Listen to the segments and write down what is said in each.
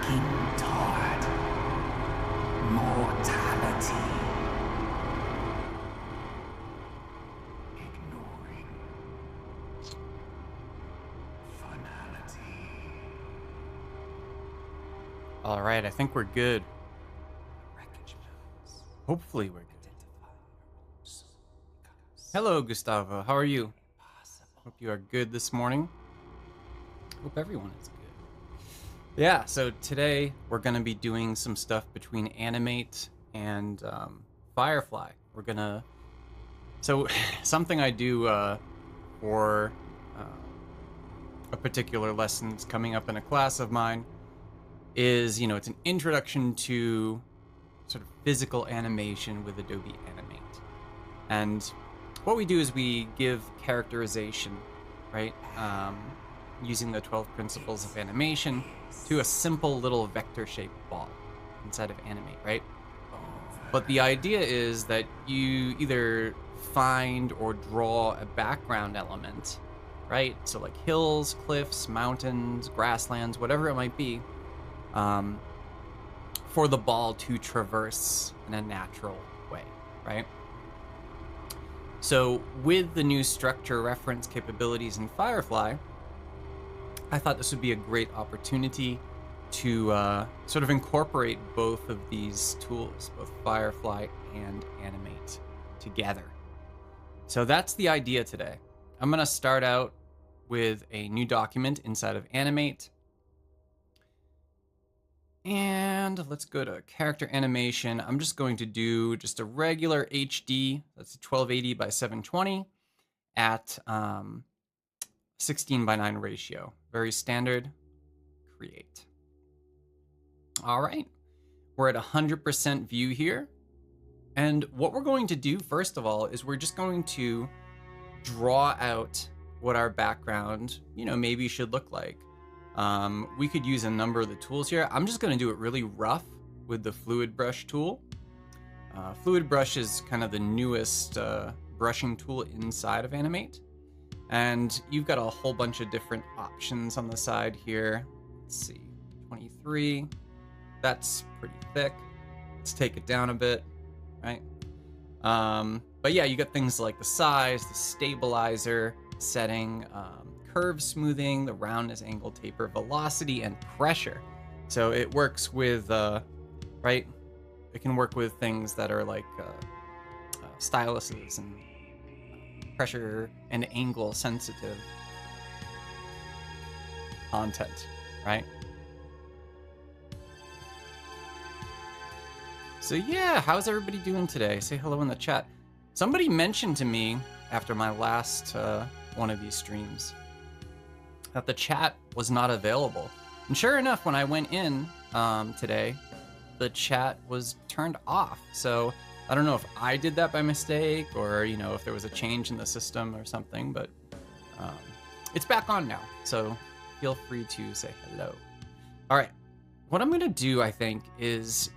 working toward mortality. Ignoring finality. All right, I think we're good. Wreckage moves. Hopefully we're good. Identify your own soul becomes Hello, Gustavo. How are you? possible. Hope you are good this morning. Hope everyone is good. Yeah, so today we're going to be doing some stuff between Animate and Firefly. We're going to... So, something I do for a particular lesson that's coming up in a class of mine is, it's an introduction to sort of physical animation with Adobe Animate. And what we do is we give characterization, right? Using the 12 principles of animation to a simple little vector-shaped ball inside of Animate, right? But the idea is that you either find or draw a background element, right? So like hills, cliffs, mountains, grasslands, whatever it might be, for the ball to traverse in a natural way, right? So with the new structure reference capabilities in Firefly, I thought this would be a great opportunity to sort of incorporate both of these tools, both Firefly and Animate, together. So that's the idea today. I'm going to start out with a new document inside of Animate. And let's go to character animation. I'm just going to do just a regular HD, that's a 1280 by 720 at 16:9 ratio. Very standard. Create. All right. We're at 100% view here. And what we're going to do, first of all, is we're just going to draw out what our background, maybe should look like. We could use a number of the tools here. I'm just going to do it really rough with the Fluid Brush tool. Fluid Brush is kind of the newest brushing tool inside of Animate. And you've got a whole bunch of different options on the side here. Let's see, 23. That's pretty thick. Let's take it down a bit, right? But yeah, you got things like the size, the stabilizer, setting, curve smoothing, the roundness, angle, taper, velocity, and pressure. So it works with, right? It can work with things that are like styluses and pressure and angle sensitive content, right? So yeah, how's everybody doing today? Say hello in the chat. Somebody mentioned to me after my last one of these streams that the chat was not available. And sure enough, when I went in today, the chat was turned off. So I don't know if I did that by mistake or, if there was a change in the system or something, but it's back on now. So feel free to say hello. All right. What I'm going to do, I think, is,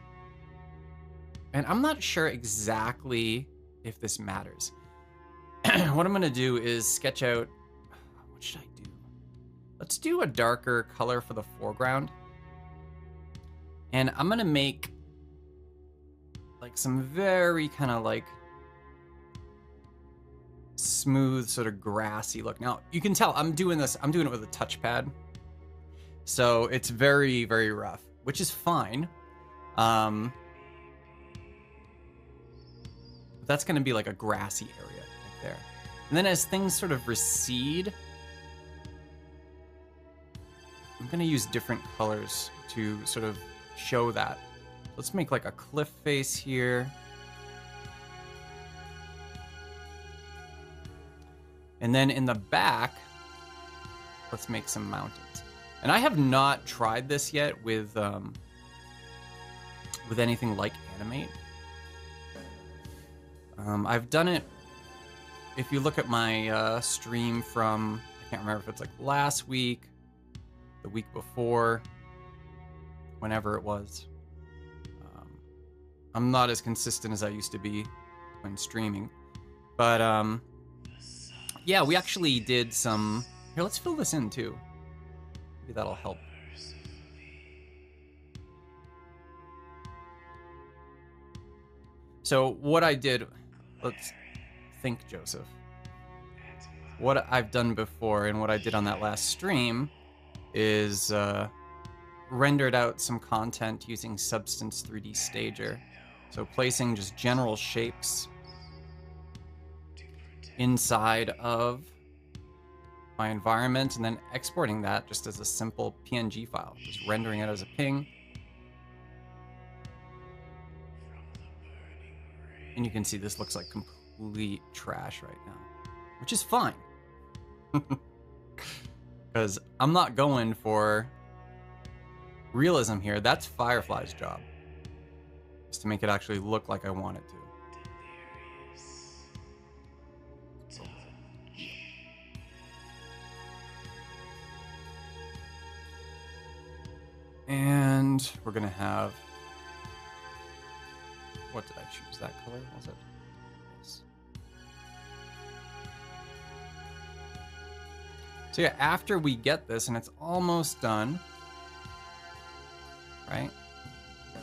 and I'm not sure exactly if this matters. What I'm going to do is sketch out, what should I do? Let's do a darker color for the foreground. And I'm going to make like some very kind of like smooth sort of grassy look. Now you can tell I'm doing it with a touchpad. So it's very, very rough, which is fine. That's going to be like a grassy area right there. And then as things sort of recede, I'm going to use different colors to sort of show that. Let's make like a cliff face here. And then in the back, let's make some mountains. And I have not tried this yet with anything like Animate. I've done it, if you look at my stream from, I can't remember if it's like last week, the week before, whenever it was. I'm not as consistent as I used to be when streaming. But yeah, we actually did some... Here, let's fill this in too. Maybe that'll help. So what I did, let's think, Joseph. What I've done before and what I did on that last stream is rendered out some content using Substance 3D Stager. So placing just general shapes inside of my environment and then exporting that just as a simple PNG file, just rendering it as a ping. And you can see this looks like complete trash right now, which is fine. Because I'm not going for realism here. That's Firefly's job, is to make it actually look like I want it to. And we're gonna have, what did I choose? That color, was it? Yes. So yeah, after we get this, and it's almost done, right?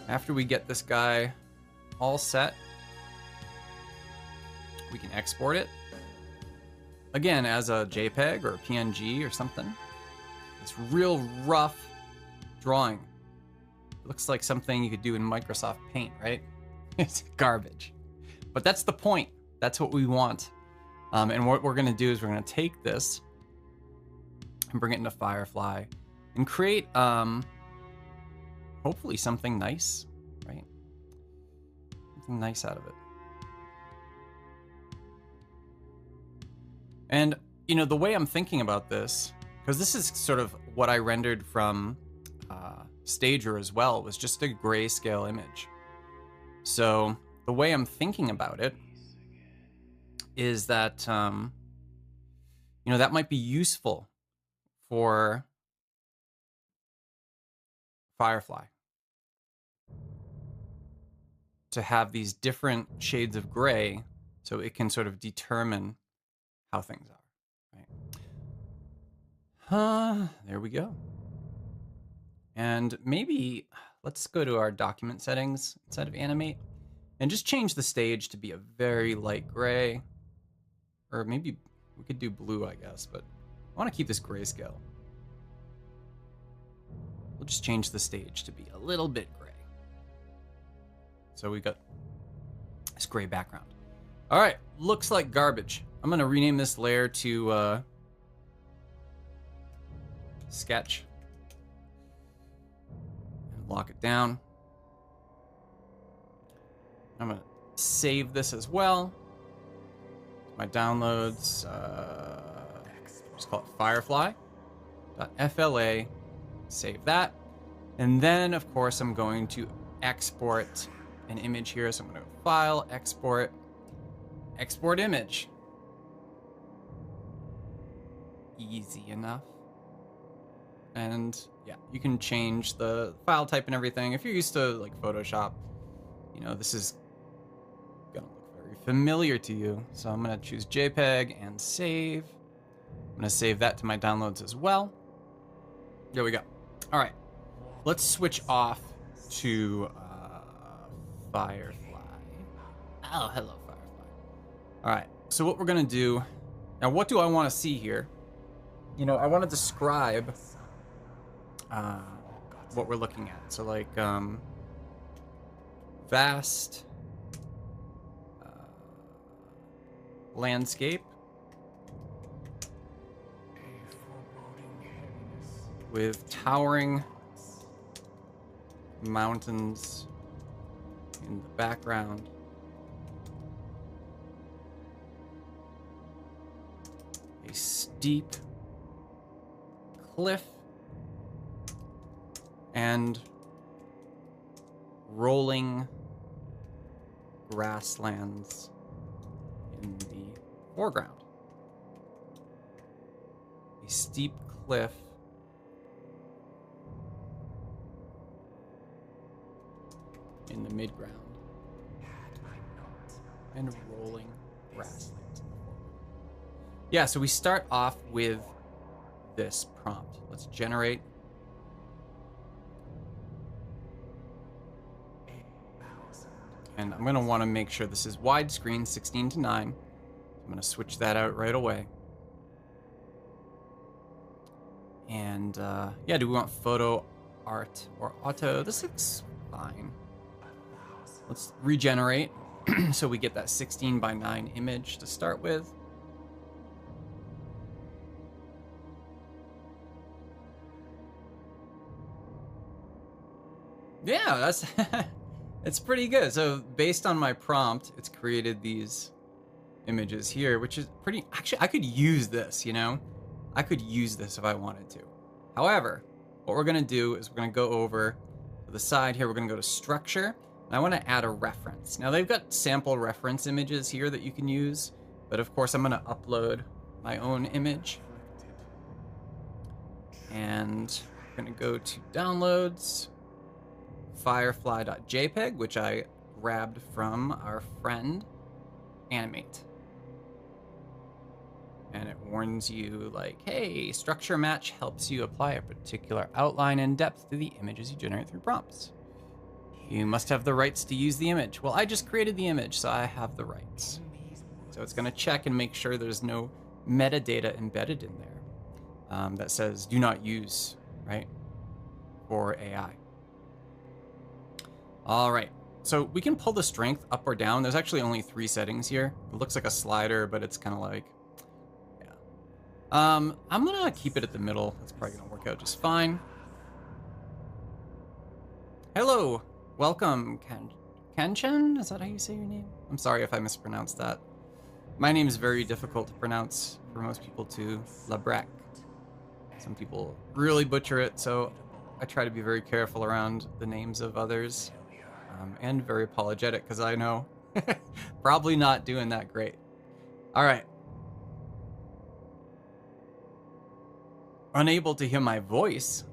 After we get this guy all set, we can export it. Again, as a JPEG or a PNG or something. It's real rough drawing. It looks like something you could do in Microsoft Paint, right? It's garbage. But that's the point. That's what we want. And what we're gonna do is we're gonna take this and bring it into Firefly and create hopefully something nice, right? Something nice out of it. And you know, the way I'm thinking about this, because this is sort of what I rendered from Stager as well, was just a grayscale image. So the way I'm thinking about it is that, you know, that might be useful for Firefly to have these different shades of gray so it can sort of determine how things are, right? There we go. And maybe let's go to our document settings inside of Animate and just change the stage to be a very light gray. Or maybe we could do blue, I guess, but I want to keep this grayscale. We'll just change the stage to be a little bit gray. So we got this gray background. All right, looks like garbage. I'm gonna rename this layer to sketch and lock it down. I'm gonna save this as well. My downloads, just call it Firefly.fla, save that. And then of course I'm going to export an image here. So I'm gonna go File, Export, Export Image. Easy enough. And yeah, you can change the file type and everything. If you're used to like Photoshop, you know, this is gonna look very familiar to you. So I'm gonna choose JPEG and save. I'm gonna save that to my downloads as well. There we go. All right, let's switch off to Firefly. Oh, hello, Firefly. All right, so what we're gonna do, now what do I wanna see here? You know, I wanna describe what we're looking at. So like vast landscape with towering mountains in the background. A steep cliff and rolling grasslands in the foreground. A steep cliff in the midground and rolling grasslands in the foreground. Yeah, so we start off with this prompt. Let's generate And I'm gonna wanna make sure this is widescreen, 16:9. I'm gonna switch that out right away. And yeah, do we want photo, art, or auto? This looks fine. Let's regenerate so we get that 16:9 image to start with. Yeah, that's it's pretty good. So based on my prompt, it's created these images here, which is pretty, actually, I could use this, you know? I could use this if I wanted to. However, what we're gonna do is we're gonna go over to the side here, we're gonna go to structure, and I wanna add a reference. Now they've got sample reference images here that you can use, but of course I'm gonna upload my own image. And I'm gonna go to downloads, firefly.jpg, which I grabbed from our friend Animate. And it warns you like, hey, structure match helps you apply a particular outline and depth to the images you generate through prompts. You must have the rights to use the image. Well, I just created the image, so I have the rights. So it's gonna check and make sure there's no metadata embedded in there that says do not use, right, for AI. All right, so we can pull the strength up or down. There's actually only 3 settings here. It looks like a slider, but it's kind of like, I'm gonna keep it at the middle. That's probably gonna work out just fine. Hello, welcome, Kanchen? Is that how you say your name? I'm sorry if I mispronounced that. My name is very difficult to pronounce for most people too. Labrec. Some people really butcher it, so I try to be very careful around the names of others, and very apologetic because I know probably not doing that great. All right. Unable to hear my voice.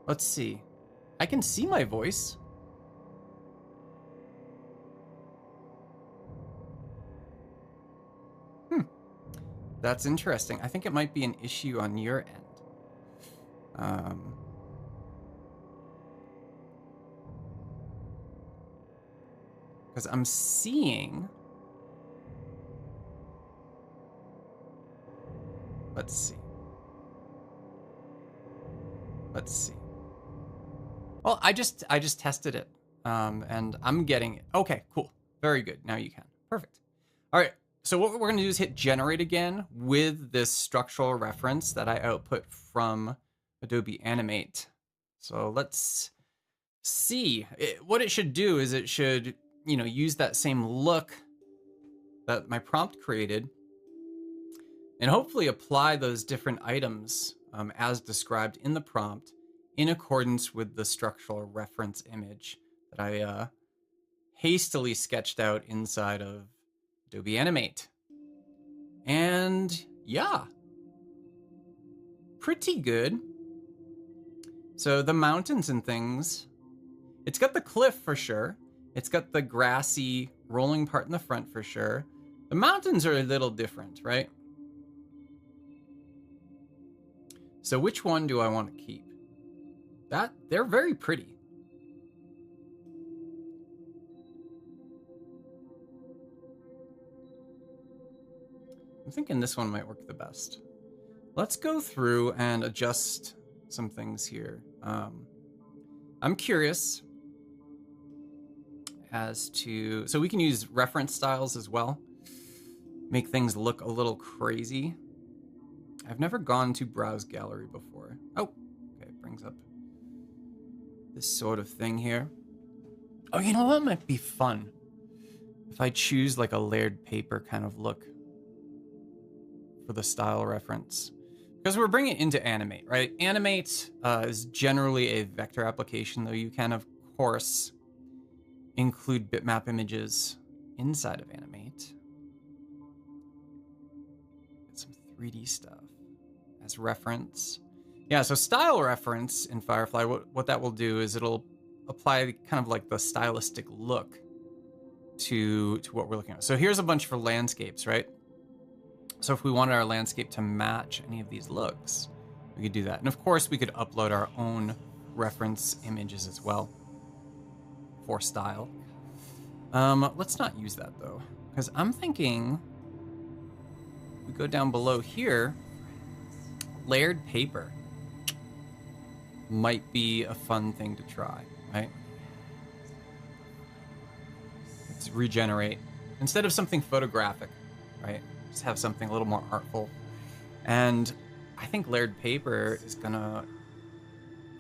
Let's see. I can see my voice. That's interesting. I think it might be an issue on your end. Because I'm seeing... Let's see. Let's see. Well, I just tested it, and I'm getting it. Okay, cool. Very good. Now you can. Perfect. All right. So what we're going to do is hit generate again with this structural reference that I output from Adobe Animate. So let's see. What it should do is it should, you know, use that same look that my prompt created and hopefully apply those different items as described in the prompt in accordance with the structural reference image that I hastily sketched out inside of Adobe Animate. And yeah, pretty good. So the mountains and things, it's got the cliff for sure. It's got the grassy rolling part in the front for sure. The mountains are a little different, right? So which one do I want to keep? They're very pretty. I'm thinking this one might work the best. Let's go through and adjust some things here. I'm curious as to, so we can use reference styles as well. Make things look a little crazy. I've never gone to browse gallery before. Oh, okay, it brings up this sort of thing here. Oh, you know what might be fun? If I choose like a layered paper kind of look for the style reference. Because we're bringing it into Animate, right? Animate is generally a vector application, though you can, of course, include bitmap images inside of Animate. Get some 3D stuff as reference. Yeah, so style reference in Firefly, what that will do is it'll apply kind of like the stylistic look to what we're looking at. So here's a bunch for landscapes, right? So if we wanted our landscape to match any of these looks, we could do that. And of course, we could upload our own reference images as well for style. Let's not use that though, because I'm thinking we go down below here. Layered paper might be a fun thing to try, right? Let's regenerate instead of something photographic, right? Just have something a little more artful. And I think layered paper is gonna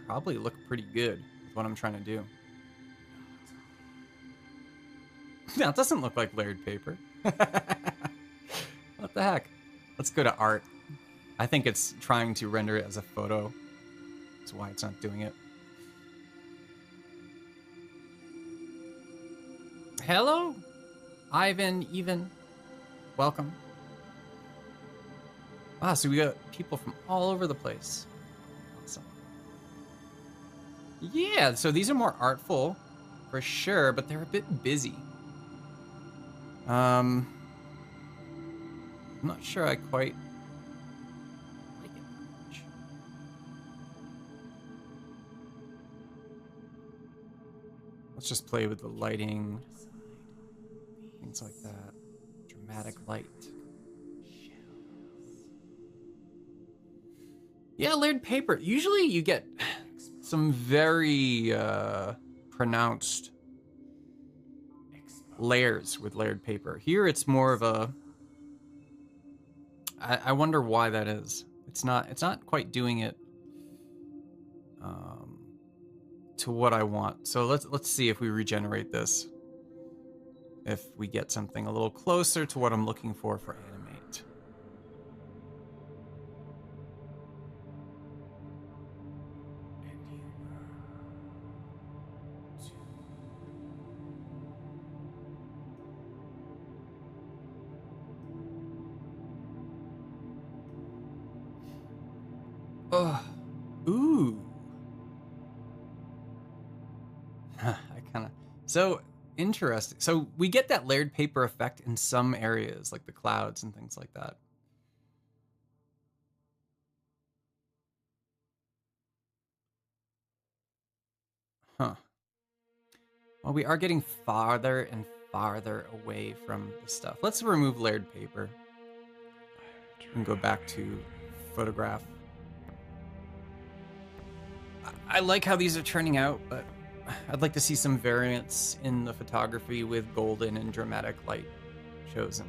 probably look pretty good with what I'm trying to do. No, it doesn't look like layered paper. What the heck? Let's go to art. I think it's trying to render it as a photo. That's why it's not doing it. Hello, Ivan, even. Welcome. Wow, so we got people from all over the place. Awesome. Yeah, so these are more artful, for sure, but they're a bit busy. I'm not sure I quite like it much. Let's just play with the lighting, things like that. Dramatic light. Yeah, layered paper. Usually you get some very pronounced layers with layered paper. Here it's more of a... I wonder why that is. It's not quite doing it to what I want. So let's see if we regenerate this. If we get something a little closer to what I'm looking for Animate. Oh, ooh. I kind of... So interesting. So we get that layered paper effect in some areas, like the clouds and things like that. Huh. Well, we are getting farther and farther away from the stuff. Let's remove layered paper and go back to photograph. I like how these are turning out, but I'd like to see some variance in the photography with golden and dramatic light chosen.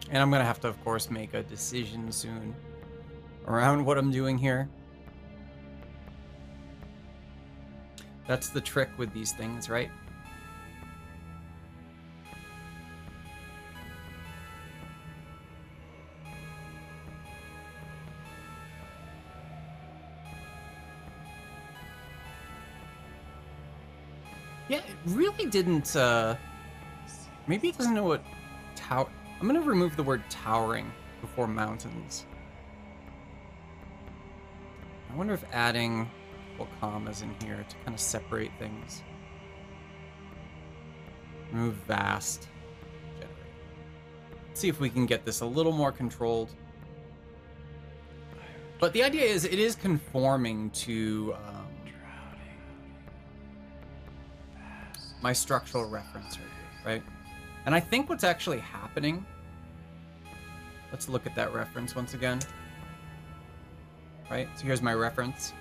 And I'm gonna have to, of course, make a decision soon around what I'm doing here. That's the trick with these things, right? Yeah, it really didn't, maybe it doesn't know what I'm gonna remove the word towering before mountains. I wonder if adding commas in here to kind of separate things. Remove vast. Generate. Let's see if we can get this a little more controlled. But the idea is it is conforming to my structural reference right here, right? And I think what's actually happening, let's look at that reference once again. Right, so here's my reference.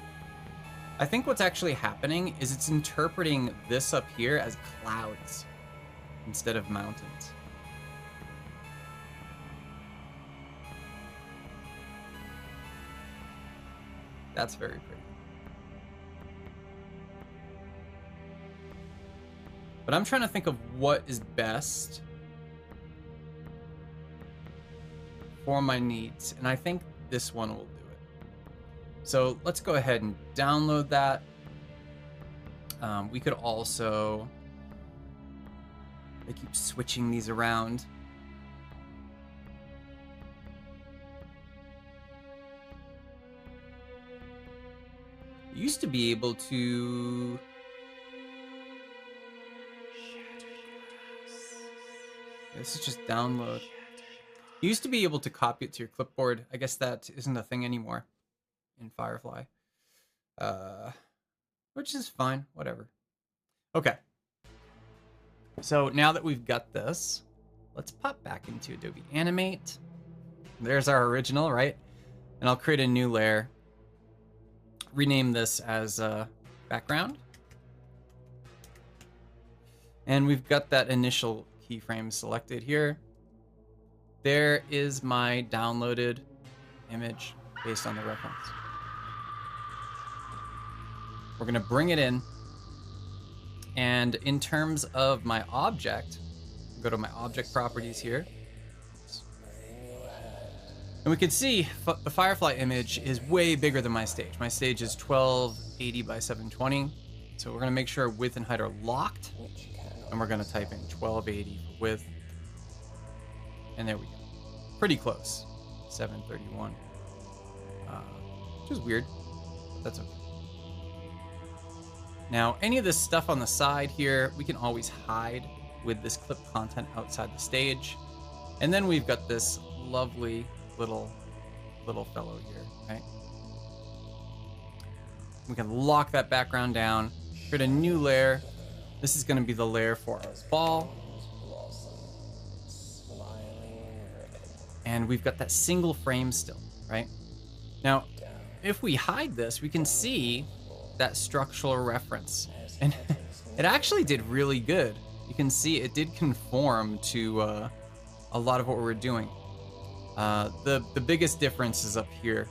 I think what's actually happening is it's interpreting this up here as clouds instead of mountains. That's very pretty. But I'm trying to think of what is best for my needs, and I think this one will do it. So let's go ahead and download that. We could also... I keep switching these around. You used to be able to... This is just download. You used to be able to copy it to your clipboard. I guess that isn't a thing anymore in Firefly. Which is fine, whatever. Okay. So now that we've got this, let's pop back into Adobe Animate. There's our original, right? And I'll create a new layer. Rename this as background. And we've got that initial keyframe selected here. There is my downloaded image based on the reference. We're going to bring it in. And in terms of my object, go to my object properties here. And we can see the Firefly image is way bigger than my stage. My stage is 1280 by 720. So we're going to make sure width and height are locked. And we're going to type in 1280 for width. And there we go. Pretty close. 731. Which is weird, but that's okay. Now, any of this stuff on the side here, we can always hide with this clip content outside the stage. And then we've got this lovely little fellow here, right? We can lock that background down, create a new layer. This is going to be the layer for our ball. And we've got that single frame still, right? Now, if we hide this, we can see that structural reference. And it actually did really good. You can see it did conform to a lot of what we're doing. The biggest difference is up here,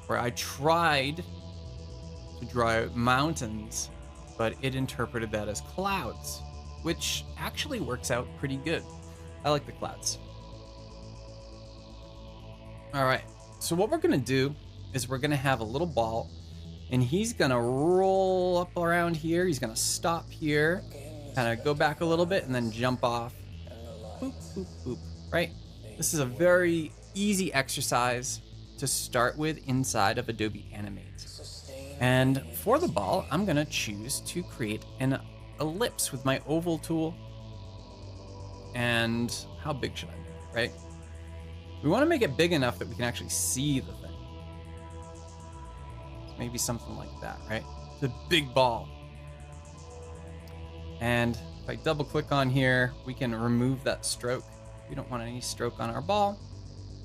where I tried to draw mountains, but it interpreted that as clouds, which actually works out pretty good. I like the clouds. All right, so what we're gonna do is we're gonna have a little ball, and he's gonna roll up around here. He's gonna stop here, kind of go back a little bit, and then jump off. Boop, boop, boop, right? This is a very easy exercise to start with inside of Adobe Animate. And for the ball, I'm gonna choose to create an ellipse with my oval tool. And how big should I make it, right? We wanna make it big enough that we can actually see the thing. Maybe something like that, right? It's a big ball. And if I double click on here, we can remove that stroke. We don't want any stroke on our ball.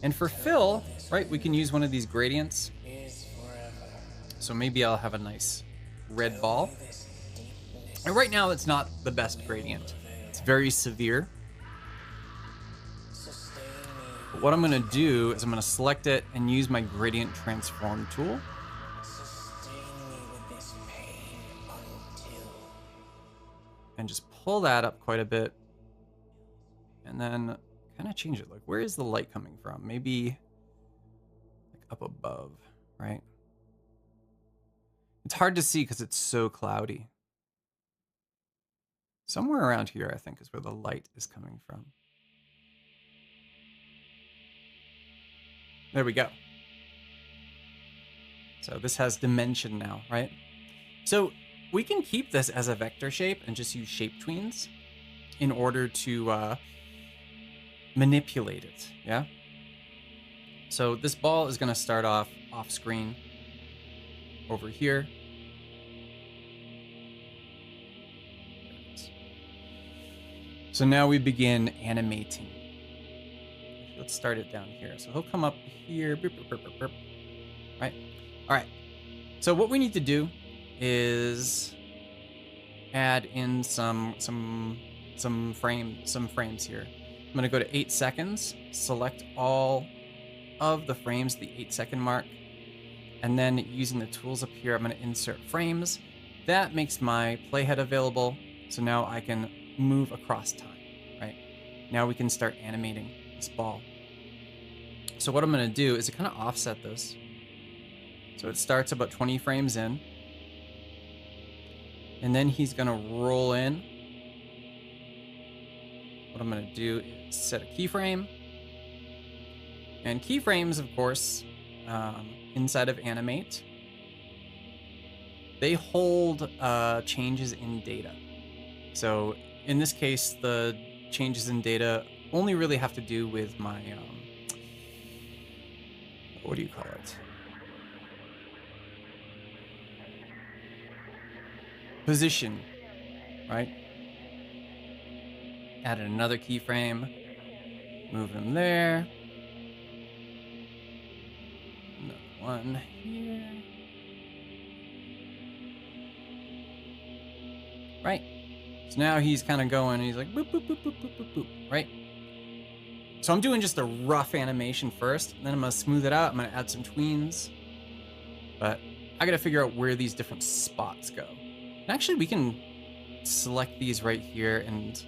And for fill, right, we can use one of these gradients. So maybe I'll have a nice red ball. And right now it's not the best gradient. It's very severe. But what I'm gonna do is I'm gonna select it and use my gradient transform tool. And just pull that up quite a bit. And then kind of change it. Like, where is the light coming from? Maybe like up above, right? It's hard to see because it's so cloudy. Somewhere around here, I think, is where the light is coming from. There we go. So this has dimension now, right? So we can keep this as a vector shape and just use shape tweens in order to manipulate it, yeah? So this ball is gonna start off screen over here. So now we begin animating. Let's start it down here. So he'll come up here, burp, burp, burp, burp, burp. Right? All right. So what we need to do is add in some frames here. I'm gonna go to 8 seconds, select all of the frames, the 8-second mark, and then using the tools up here, I'm gonna insert frames. That makes my playhead available, so now I can move across time, right? Now we can start animating this ball. So what I'm gonna do is to kind of offset this. So it starts about 20 frames in, and then he's gonna roll in. What I'm gonna do is set a keyframe. And keyframes, of course, inside of Animate, they hold changes in data. So in this case, the changes in data only really have to do with my, what do you call it? Position, right? Added another keyframe. Move him there. Another one here. Right. So now he's kind of going, he's like boop, boop, boop, boop, boop, boop, boop, right? So I'm doing just a rough animation first, and then I'm gonna smooth it out. I'm gonna add some tweens. But I gotta figure out where these different spots go. And actually we can select these right here and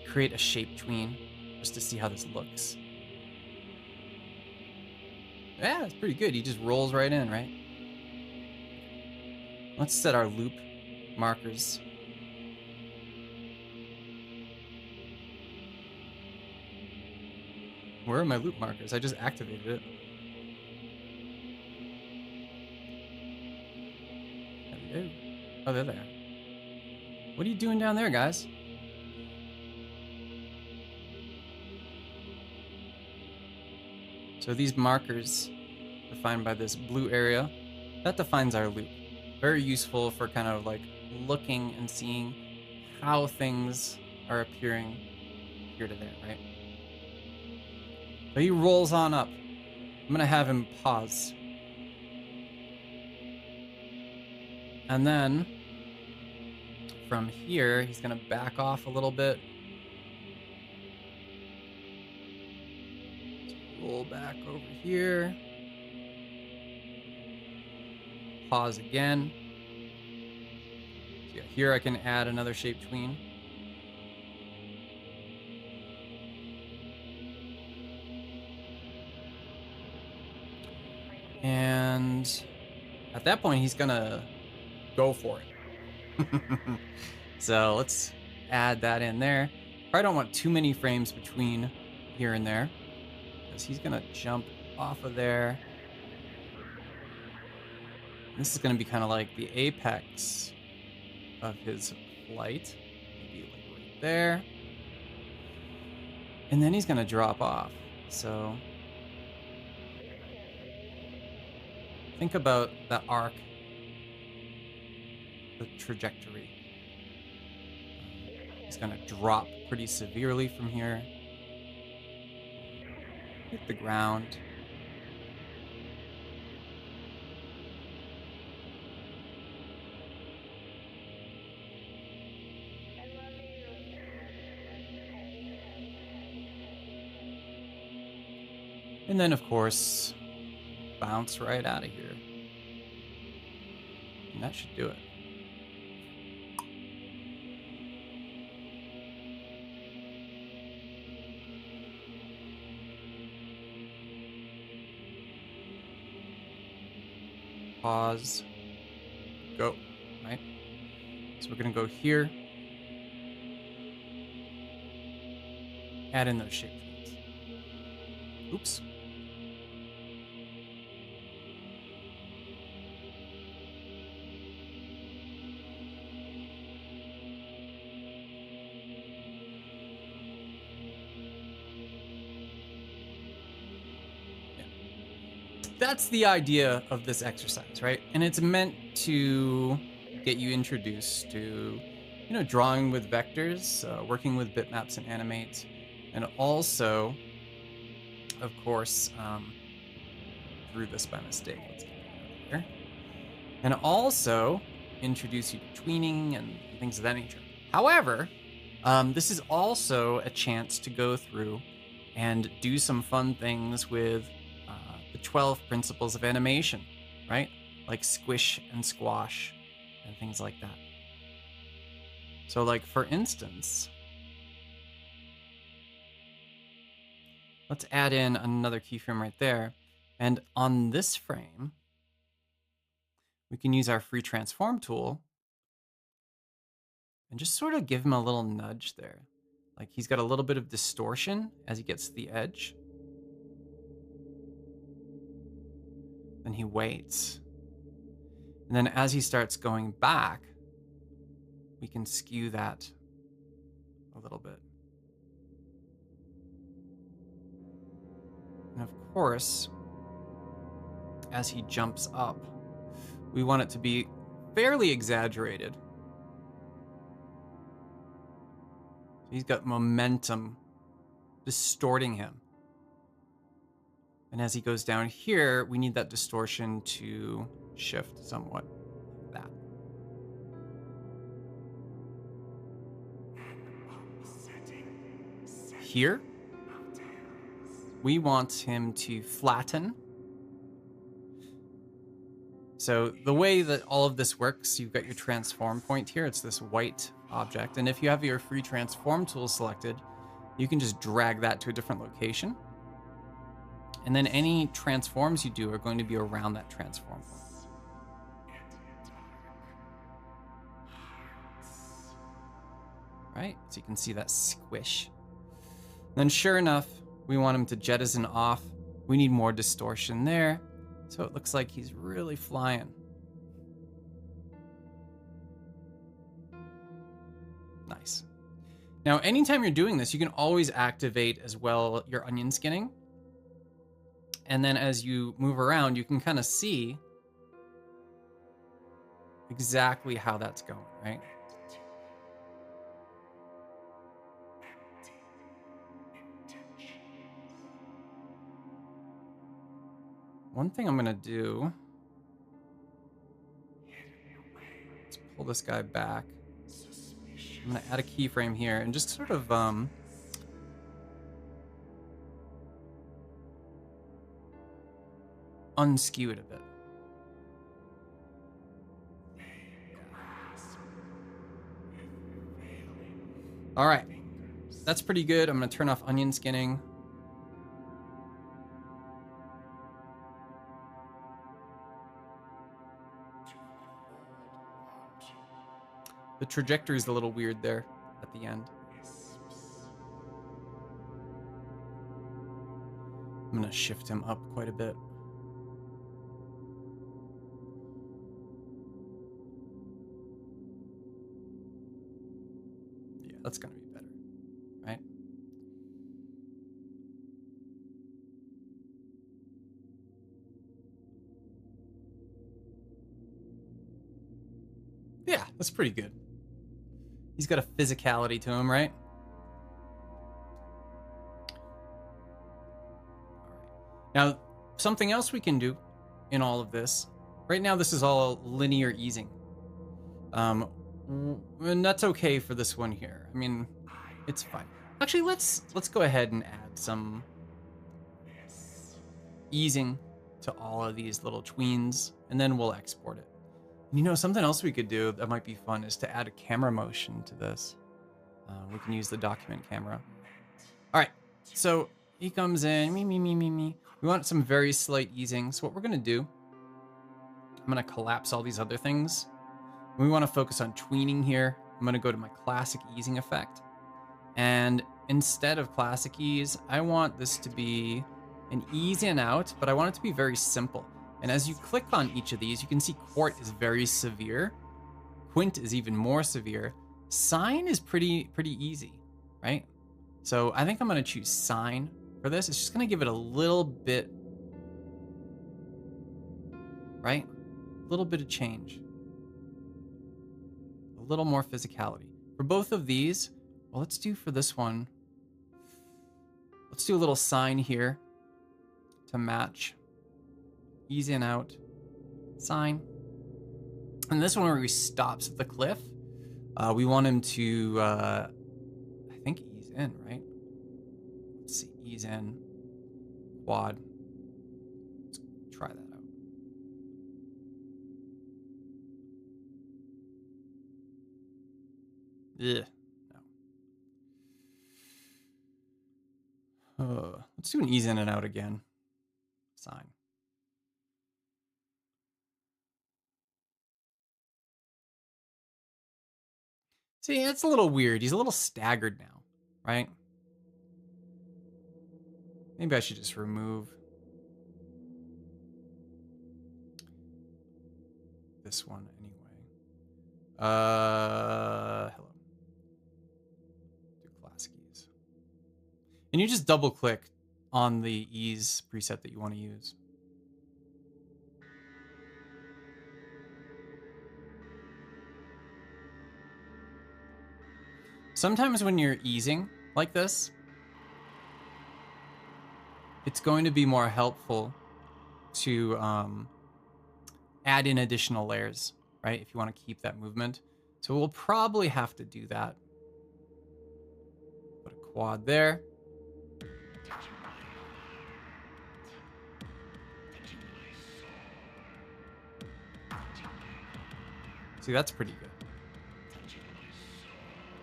create a shape tween just to see how this looks. Yeah, it's pretty good. He just rolls right in, right? Let's set our loop markers. Where are my loop markers? I just activated it. There we go. Oh, they're there. What are you doing down there, guys? So these markers defined by this blue area, that defines our loop. Very useful for kind of like looking and seeing how things are appearing here to there, right? So he rolls on up. I'm gonna have him pause. And then from here, he's gonna back off a little bit. Roll back over here. Pause again. So yeah, here I can add another shape tween. And at that point, he's gonna go for it. So let's add that in there. Probably don't want too many frames between here and there, because he's gonna jump off of there. This is gonna be kind of like the apex of his flight. Maybe like right there. And then he's gonna drop off. So think about the arc, the trajectory. He's gonna drop pretty severely from here. Hit the ground. And then, of course, bounce right out of here. And that should do it. Pause. Go. Right? So we're going to go here. Add in those shape tweens. Oops. That's the idea of this exercise, right? And it's meant to get you introduced to, drawing with vectors, working with bitmaps and Animate, and also, of course, drew this by mistake. Let's get it out of here. And also introduce you to tweening and things of that nature. However, this is also a chance to go through and do some fun things with the 12 principles of animation, right? Like squish and squash and things like that. So like, for instance, let's add in another keyframe right there. And on this frame, we can use our free transform tool and just sort of give him a little nudge there. Like he's got a little bit of distortion as he gets to the edge. Then he waits. And then as he starts going back, we can skew that a little bit. And of course, as he jumps up, we want it to be fairly exaggerated. He's got momentum distorting him. And as he goes down here, we need that distortion to shift somewhat like that. Here, we want him to flatten. So the way that all of this works, you've got your transform point here. It's this white object. And if you have your free transform tool selected, you can just drag that to a different location. And then any transforms you do are going to be around that transform point. Right? So you can see that squish. Then sure enough, we want him to jettison off. We need more distortion there. So it looks like he's really flying. Nice. Now, anytime you're doing this, you can always activate as well your onion skinning. And then as you move around, you can kind of see exactly how that's going, right? One thing I'm gonna do, let's pull this guy back. I'm gonna add a keyframe here and just sort of unskew it a bit. All right, that's pretty good. I'm gonna turn off onion skinning. The trajectory is a little weird there at the end. I'm gonna shift him up quite a bit. Yeah, that's gonna be better, right? Yeah, that's pretty good. He's got a physicality to him, right? Now, something else we can do in all of this, right now this is all linear easing. And that's okay for this one here. I mean, it's fine. Actually, let's go ahead and add some easing to all of these little tweens, and then we'll export it. And you know, something else we could do that might be fun is to add a camera motion to this. We can use the document camera. All right, so he comes in, me. We want some very slight easing. So what we're gonna do, I'm gonna collapse all these other things. We wanna focus on tweening here. I'm gonna go to my classic easing effect. And instead of classic ease, I want this to be an ease in out, but I want it to be very simple. And as you click on each of these, you can see quart is very severe. Quint is even more severe. Sine is pretty easy, right? So I think I'm gonna choose sine for this. It's just gonna give it a little bit, right? A little bit of change. A little more physicality. For both of these, well, let's do for this one, let's do a little sine here to match. Ease in, out, sine. And this one where he stops at the cliff, we want him to, I think ease in, right? Let's see, ease in, quad. Let's try that out. Ugh, no. Let's do an ease in and out again. Sine. See, it's a little weird. He's a little staggered now, right? Maybe I should just remove this one anyway. Hello. Do classic ease. And you just double click on the ease preset that you want to use. Sometimes when you're easing like this, it's going to be more helpful to add in additional layers, right? If you want to keep that movement. So we'll probably have to do that. Put a quad there. See, that's pretty good.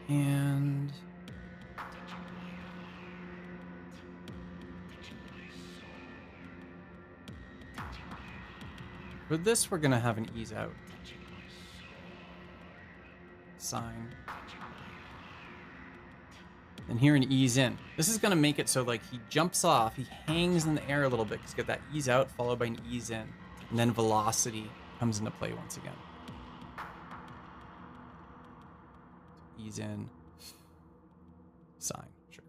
And for this, we're going to have an ease out sign. And here an ease in. This is going to make it so like he jumps off, he hangs in the air a little bit because get that ease out followed by an ease in. And then velocity comes into play once again. Ease in, sign, sure.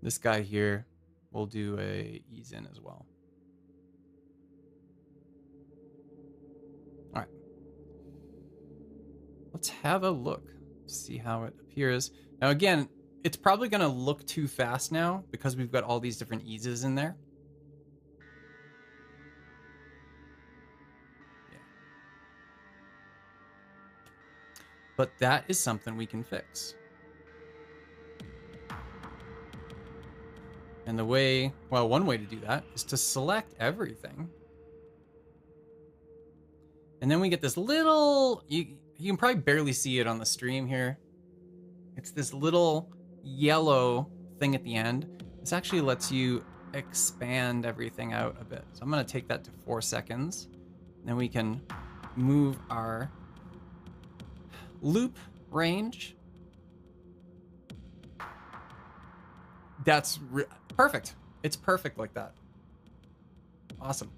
This guy here, we'll do a ease in as well. All right. Let's have a look, see how it appears. Now again, it's probably gonna look too fast now because we've got all these different eases in there. Yeah. But that is something we can fix. And the way, well, one way to do that is to select everything. And then we get this little, you can probably barely see it on the stream here. It's this little yellow thing at the end. This actually lets you expand everything out a bit. So I'm gonna take that to 4 seconds. Then we can move our loop range. That's perfect. It's perfect like that. Awesome.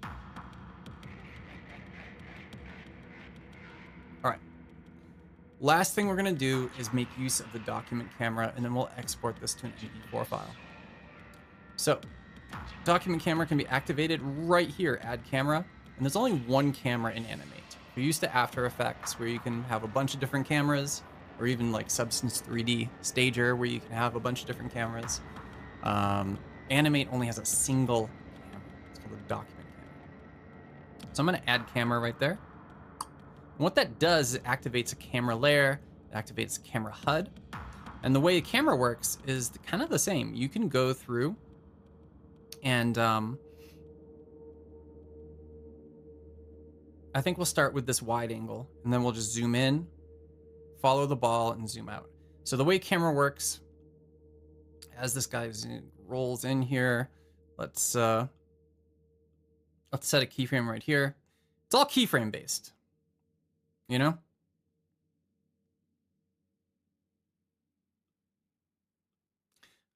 All right. Last thing we're gonna do is make use of the document camera, and then we'll export this to an MP4 file. So, document camera can be activated right here, add camera, and there's only one camera in Animate. If you're used to After Effects, where you can have a bunch of different cameras, or even like Substance 3D Stager, where you can have a bunch of different cameras. Animate only has a single camera. It's called a document camera. So I'm gonna add camera right there. And what that does is it activates a camera layer, it activates a camera HUD. And the way a camera works is kind of the same. You can go through and I think we'll start with this wide angle and then we'll just zoom in, follow the ball and zoom out. So the way camera works, as this guy rolls in here, let's set a keyframe right here. It's all keyframe based, you know?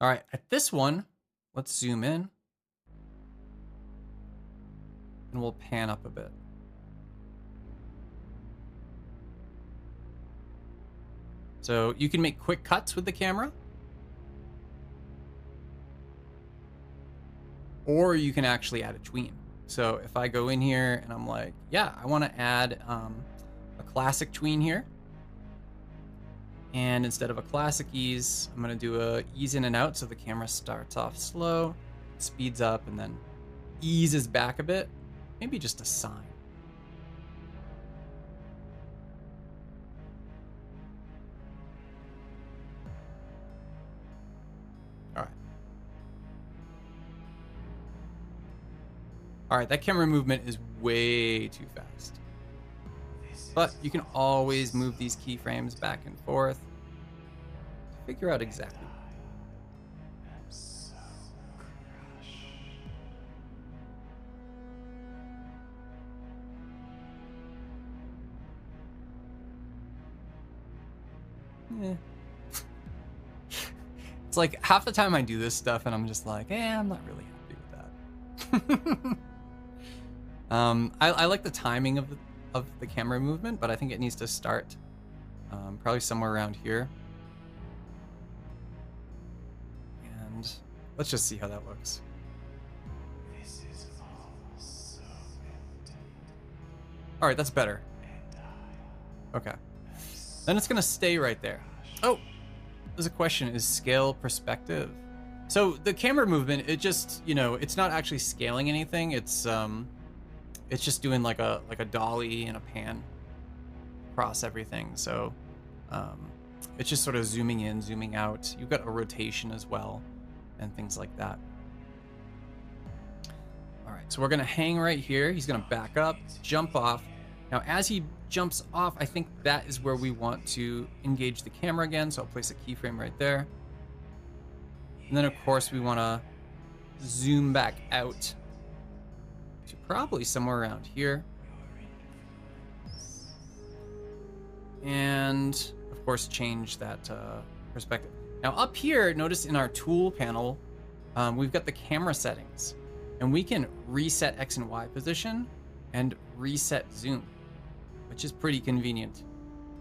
All right, at this one, let's zoom in and we'll pan up a bit. So you can make quick cuts with the camera, or you can actually add a tween. So if I go in here and I'm like, yeah, I want to add a classic tween here. And instead of a classic ease, I'm going to do a ease in and out. So the camera starts off slow, speeds up, and then eases back a bit. Maybe just a sign. All right. All right, that camera movement is way too fast. But you can always move these keyframes back and forth to figure out exactly. Yeah. It's like half the time I do this stuff and I'm just like, I'm not really happy with that. I like the timing of the camera movement, but I think it needs to start probably somewhere around here. And let's just see how that looks. This is all so empty. All right, that's better. Okay. Then it's gonna stay right there. Oh, there's a question, is scale perspective? So the camera movement, it just, you know, it's not actually scaling anything. It's just doing like a dolly and a pan across everything. So it's just sort of zooming in, zooming out. You've got a rotation as well and things like that. All right, so we're gonna hang right here. He's gonna back up, jump off. Now, as he jumps off, I think that is where we want to engage the camera again. So I'll place a keyframe right there. And then of course we wanna zoom back out to probably somewhere around here. And of course change that perspective. Now up here, notice in our tool panel, we've got the camera settings, and we can reset X and Y position and reset zoom, which is pretty convenient,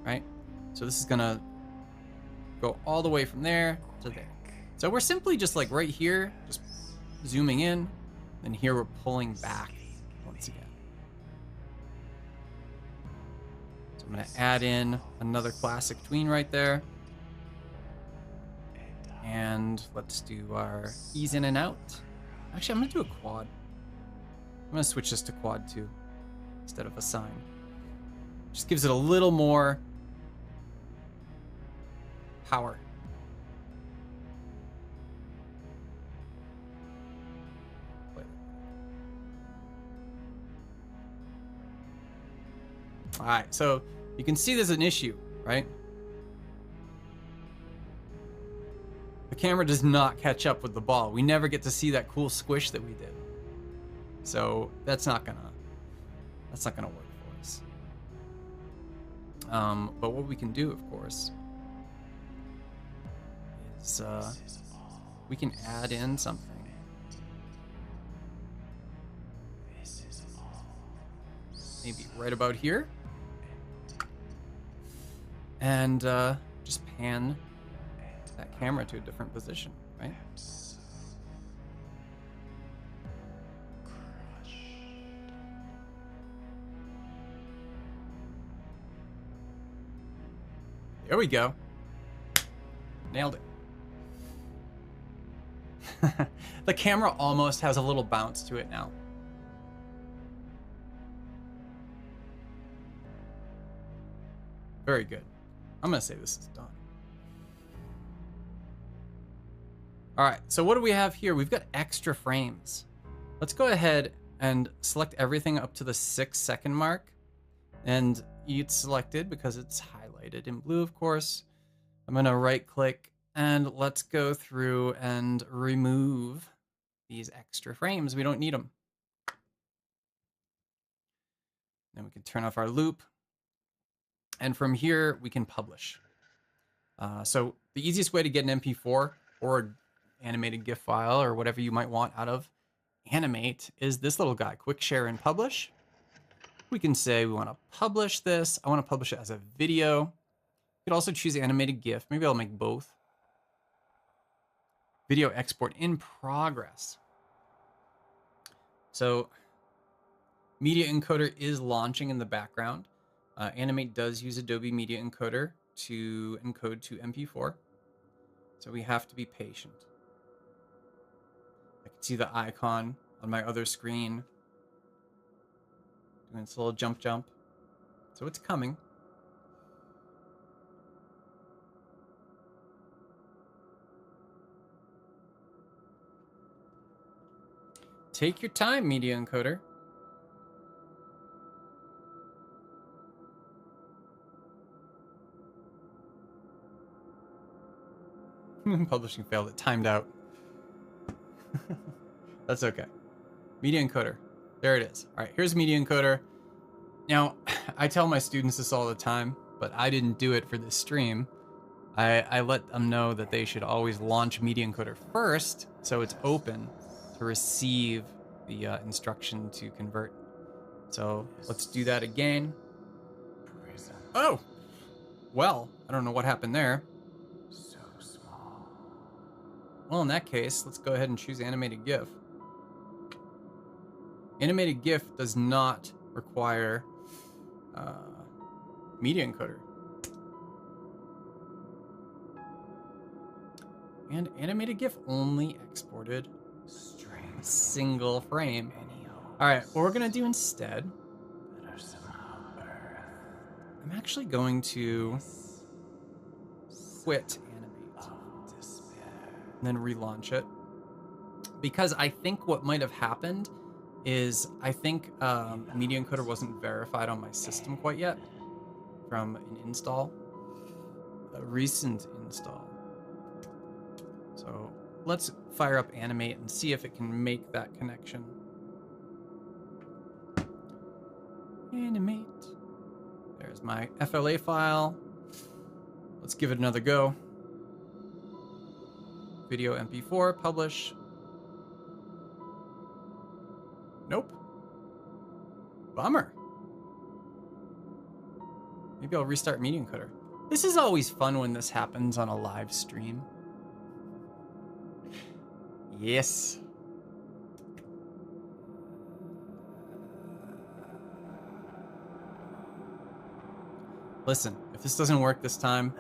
right? So this is gonna go all the way from there to there. So we're simply just like right here, just zooming in, and here we're pulling back once again. So I'm gonna add in another classic tween right there. And let's do our ease in and out. Actually, I'm gonna do a quad. I'm gonna switch this to quad 2 instead of a sine. Just gives it a little more power. All right, so you can see there's an issue, right? The camera does not catch up with the ball. We never get to see that cool squish that we did. So that's not gonna work for us. But what we can do, of course, is we can add in something. Maybe right about here. And just pan that camera to a different position, right? There we go. Nailed it. The camera almost has a little bounce to it now. Very good. I'm gonna say this is done. All right, so what do we have here? We've got extra frames. Let's go ahead and select everything up to the 6-second mark. And it's selected because it's highlighted in blue, of course. I'm gonna right click and let's go through and remove these extra frames. We don't need them. Then we can turn off our loop. And from here, we can publish. So the easiest way to get an MP4 or animated GIF file or whatever you might want out of Animate is this little guy, quick share and publish. We can say we want to publish this. I want to publish it as a video. You could also choose animated GIF. Maybe I'll make both. Video export in progress. So Media Encoder is launching in the background. Animate does use Adobe Media Encoder to encode to MP4. So we have to be patient. I can see the icon on my other screen doing its little jump. So it's coming. Take your time, Media Encoder. Publishing failed. It timed out. That's okay. Media Encoder. There it is. All right, here's Media Encoder. Now, I tell my students this all the time, but I didn't do it for this stream. I let them know that they should always launch Media Encoder first, so it's open to receive the instruction to convert. So let's do that again. Oh, well, I don't know what happened there. Well, in that case, let's go ahead and choose Animated GIF. Animated GIF does not require media encoder. And animated GIF only exported a single frame. All right, what we're gonna do instead, I'm actually going to quit Animate and then relaunch it, because I think what might have happened is I think media encoder wasn't verified on my system quite yet from an install, a recent install. So let's fire up Animate and see if it can make that connection. Animate. There's my FLA file. Let's give it another go. Video MP4, publish. Nope. Bummer. Maybe I'll restart media encoder. This is always fun when this happens on a live stream. Yes. Listen, if this doesn't work this time,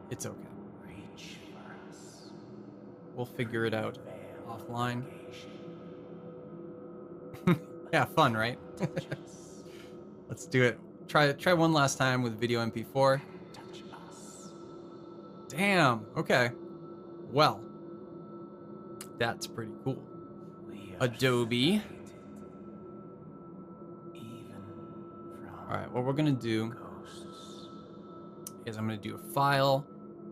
it's okay. We'll figure it out offline. Yeah, fun, right? Let's do it. Try one last time with video MP4. Damn, okay. Well, that's pretty cool. Adobe. All right, what we're gonna do is I'm gonna do a file,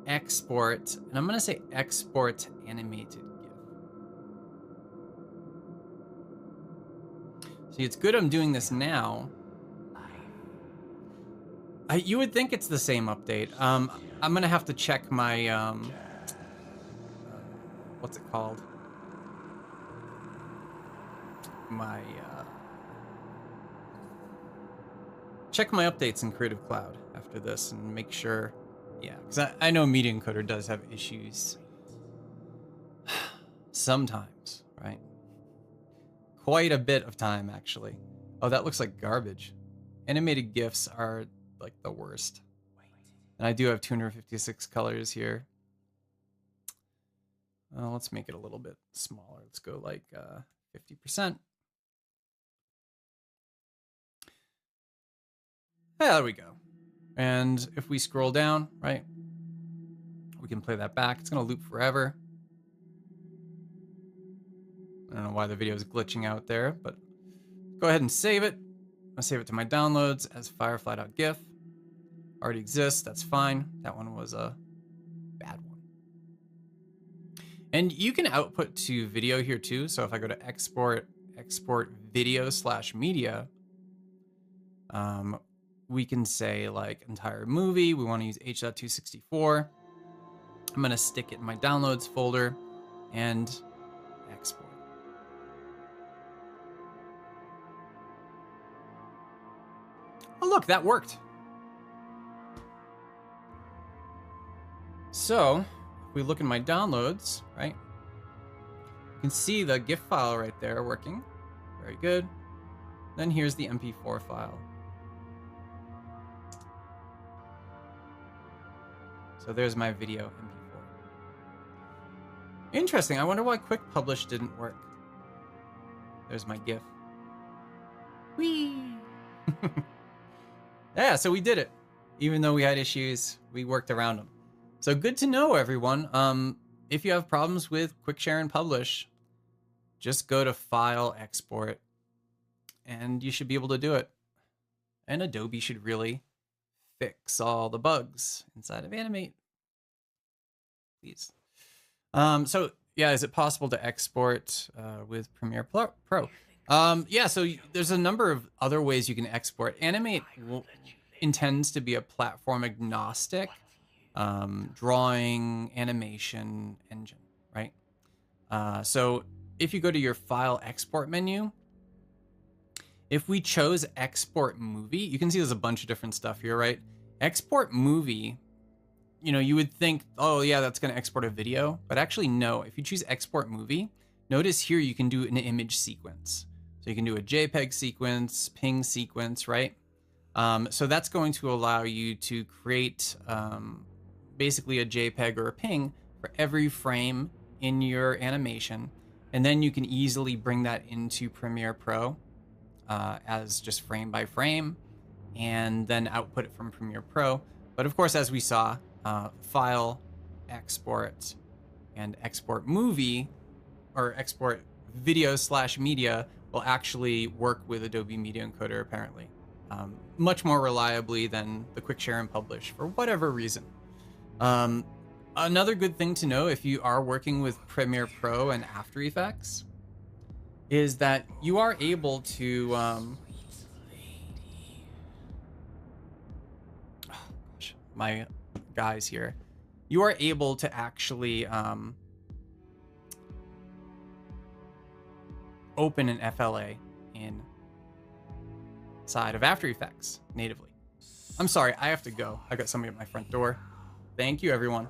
export, and I'm gonna say export animated GIF. See, it's good I'm doing this now. You would think it's the same update. I'm gonna have to check my, what's it called? My, check my updates in Creative Cloud after this and make sure, yeah, because I know media encoder does have issues sometimes, right? Quite a bit of time, actually. Oh, that looks like garbage. Animated GIFs are like the worst. And I do have 256 colors here. Let's make it a little bit smaller. Let's go like 50%. There we go. And if we scroll down, right, we can play that back. It's gonna loop forever. I don't know why the video is glitching out there, but go ahead and save it. I'll save it to my downloads as firefly.gif. Already exists, that's fine. That one was a bad one. And you can output to video here too. So if I go to export video/media, we can say like entire movie. We want to use H.264. I'm gonna stick it in my downloads folder and export. Oh look, that worked. So if we look in my downloads, right, you can see the GIF file right there working. Very good. Then here's the MP4 file. So there's my video MP4. Interesting. I wonder why Quick Publish didn't work. There's my GIF. Whee! Yeah, so we did it. Even though we had issues, we worked around them. So good to know, everyone. If you have problems with Quick Share and Publish, just go to File, Export, and you should be able to do it. And Adobe should really fix all the bugs inside of Animate. Please. So yeah, is it possible to export with Premiere Pro? Yeah, so there's a number of other ways you can export. Animate intends to be a platform agnostic drawing animation engine, right? So if you go to your file export menu, if we chose export movie, you can see there's a bunch of different stuff here, right? Export movie, you know, you would think, oh yeah, that's gonna export a video, but actually no. If you choose export movie, notice here you can do an image sequence. So you can do a JPEG sequence, ping sequence, right? So that's going to allow you to create basically a JPEG or a ping for every frame in your animation. And then you can easily bring that into Premiere Pro as just frame by frame and then output it from Premiere Pro. But of course, as we saw, file, export, and export movie or export video / media will actually work with Adobe Media Encoder apparently. Much more reliably than the quick share and publish for whatever reason. Another good thing to know if you are working with Premiere Pro and After Effects is that you are able to my guys here, you are able to actually open an FLA inside of After Effects natively. I'm sorry, I have to go. I got somebody at my front door. Thank you, everyone.